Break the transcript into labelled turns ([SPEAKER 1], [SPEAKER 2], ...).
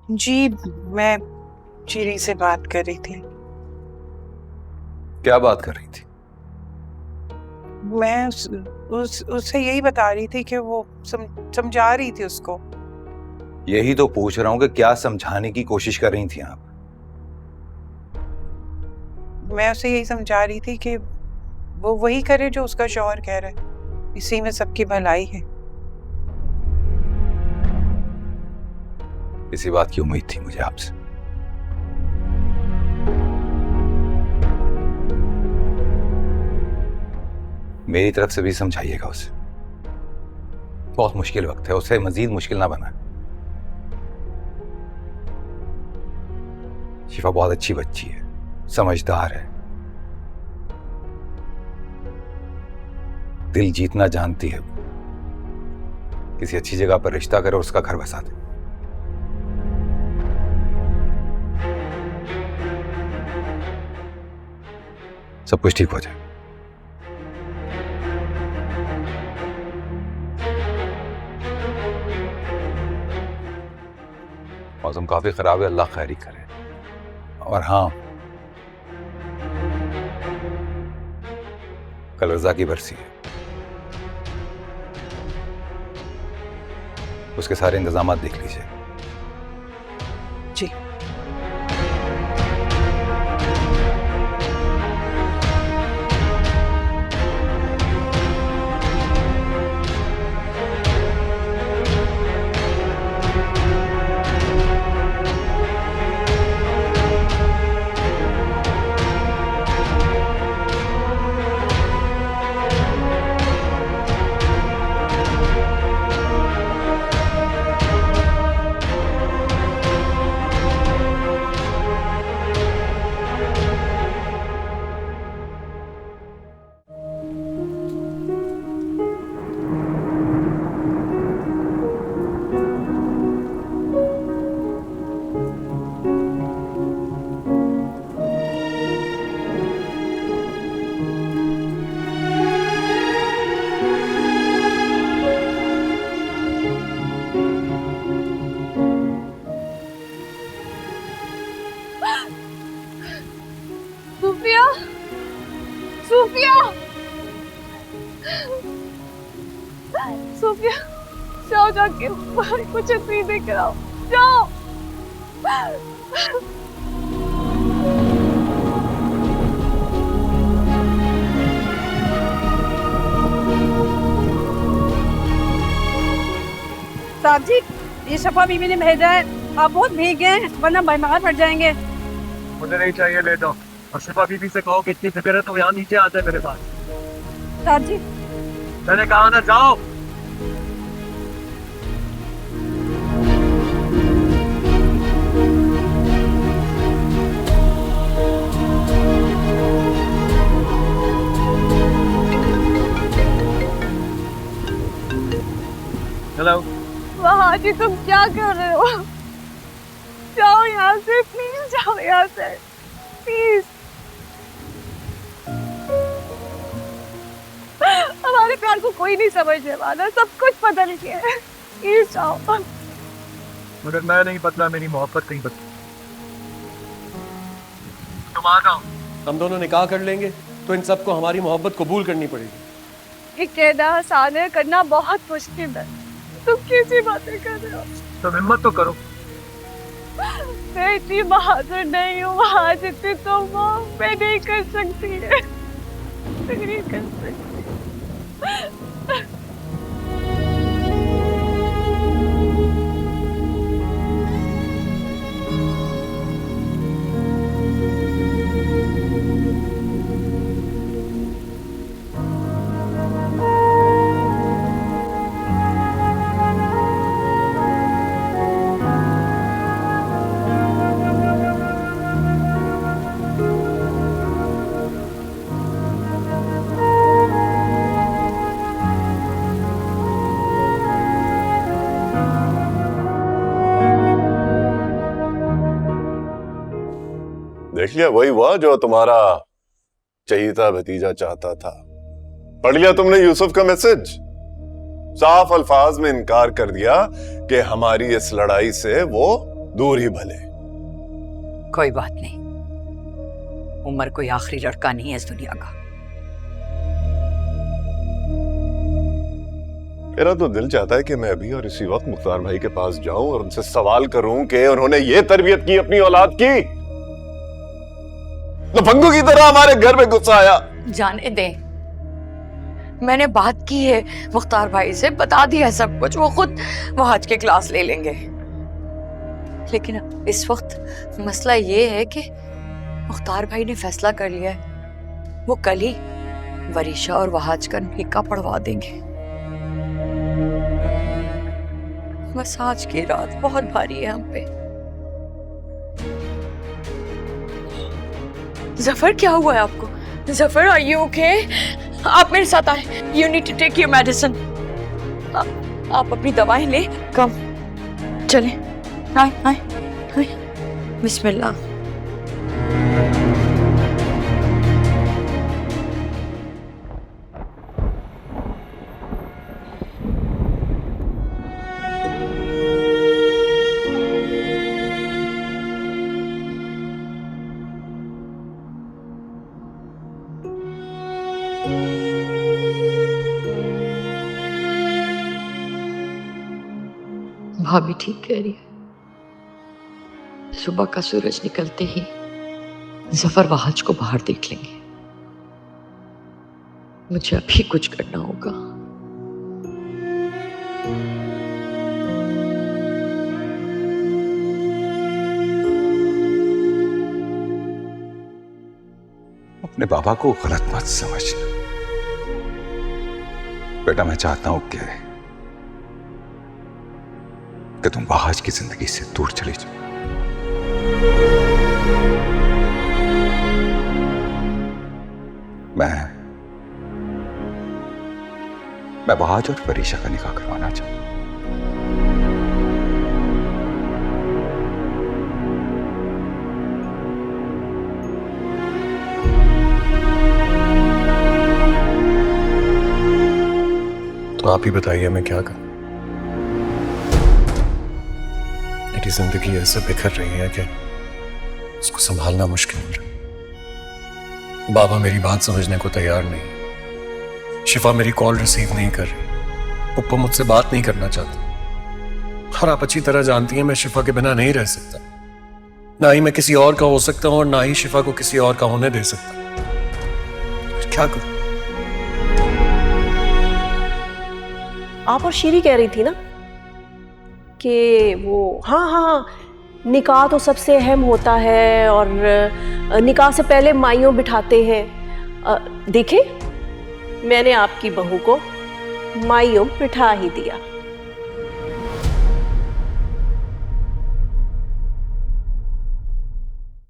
[SPEAKER 1] जी, मैं चीरी से बात कर रही थी।
[SPEAKER 2] क्या बात कर रही थी?
[SPEAKER 1] मैं उससे यही बता रही थी कि वो समझा रही थी उसको।
[SPEAKER 2] यही तो पूछ रहा हूं कि क्या समझाने की कोशिश कर रही थी आप?
[SPEAKER 1] मैं उसे यही समझा रही थी कि वो वही करे जो उसका शौहर कह रहा है, इसी में सबकी भलाई है।
[SPEAKER 2] इसी बात की उम्मीद थी मुझे आपसे। मेरी तरफ से भी समझाइएगा उसे। बहुत मुश्किल वक्त है, उसे मजीद मुश्किल ना बना। शिफा बहुत अच्छी बच्ची है, समझदार है, दिल जीतना जानती है। किसी अच्छी जगह पर रिश्ता करे और उसका घर बसा दे। सब कुछ ठीक हो जाए। मौसम काफी खराब है, अल्लाह खैरी करे। और हाँ, कल रजा की बरसी है, उसके सारे इंतजाम देख लीजिए।
[SPEAKER 1] जी।
[SPEAKER 3] सूफिया, सूफिया, सूफिया, जाओ जाके बाहर कुछ पी दे कर आओ, जाओ।
[SPEAKER 4] साहब जी, ये शफा बीबी ने भेजा है, आप बहुत भीग गए हैं वरना बीमार पड़ जाएंगे।
[SPEAKER 5] मुझे नहीं चाहिए, ले जाओ। और शिफा बीबी से कहो कि इतनी फिक्र है तो यहाँ नीचे आ जाए मेरे पास।
[SPEAKER 4] साहब जी,
[SPEAKER 5] मैंने कहा ना, जाओ। हेलो।
[SPEAKER 3] वहाँ जी, तुम क्या कर रहे हो? जाओ यहाँ से, प्लीज जाओ यहाँ से, प्लीज। हमारे प्यार को कोई नहीं समझने वाला, सब कुछ बदल गया है, प्लीज जाओ।
[SPEAKER 5] मगर मैं नहीं बदला, मेरी मोहब्बत नहीं बदली। तुम आ जाओ।
[SPEAKER 6] हम दोनों निकाह कर लेंगे तो इन सबको हमारी मोहब्बत कबूल करनी पड़ेगी।
[SPEAKER 3] ये कहना आसान है, करना बहुत मुश्किल है। तुम कैसी बातें कर रहे हो?
[SPEAKER 5] तुम हिम्मत तो करो।
[SPEAKER 3] मैं इतनी बहादुर नहीं हूँ, आज इतनी तो मैं नहीं कर सकती है, नहीं कर सकती।
[SPEAKER 7] देख लिया, वही हुआ जो तुम्हारा चहीता भतीजा चाहता था। पढ़ लिया तुमने यूसुफ का मैसेज? साफ अल्फाज में इनकार कर दिया कि हमारी इस लड़ाई से वो दूर ही भले।
[SPEAKER 8] कोई बात नहीं, उमर कोई आखिरी लड़का नहीं है इस दुनिया का।
[SPEAKER 7] मेरा तो दिल चाहता है कि मैं अभी और इसी वक्त मुख्तार भाई के पास जाऊं और उनसे सवाल करूं कि उन्होंने ये तरबियत की अपनी औलाद की, लफंगों की तरह हमारे घर में घुस आया।
[SPEAKER 8] जाने दें, मैंने बात की है मुख्तार भाई से, बता दिया सब कुछ, वो खुद वहाज के क्लास ले लेंगे। लेकिन इस वक्त मसला ये है कि मुख्तार भाई ने फैसला कर लिया है, वो कल ही वरीशा और वहाज का निकाह पढ़वा देंगे। बस आज की रात बहुत भारी है हम पे। जफर, क्या हुआ है आपको? Zafar, are you okay? आप मेरे साथ आए, you need to take your medicine. आप अपनी दवाएं ले, कम चले, आए आए आए, बिस्मिल्लाह। भाभी ठीक कह रही है, सुबह का सूरज निकलते ही जफर वहाज को बाहर देख लेंगे। मुझे अभी कुछ करना होगा।
[SPEAKER 2] अपने बाबा को गलत मत समझना बेटा। मैं चाहता हूं कि तुम वहाज की जिंदगी से दूर चली जाओ। मैं वहाज और वरीशा का निकाह करवाना चाहता हूं।
[SPEAKER 6] तो आप ही बताइए मैं क्या करूं? मेरी जिंदगी ऐसे बिखर रही है कि उसको संभालना मुश्किल हो रहा है। बाबा मेरी बात समझने को तैयार नहीं, शिफा मेरी कॉल रिसीव नहीं कर रही, पप्पा मुझसे बात नहीं करना चाहता। और आप अच्छी तरह जानती हैं मैं शिफा के बिना नहीं रह सकता, ना ही मैं किसी और का हो सकता हूं और ना ही शिफा को किसी और का होने दे सकता। क्या करूं?
[SPEAKER 9] आप और शीरी कह रही थी ना कि वो हाँ निकाह तो सबसे अहम होता है और निकाह से पहले माइयों बिठाते हैं। देखें, मैंने आपकी बहू को माइयों बिठा ही दिया।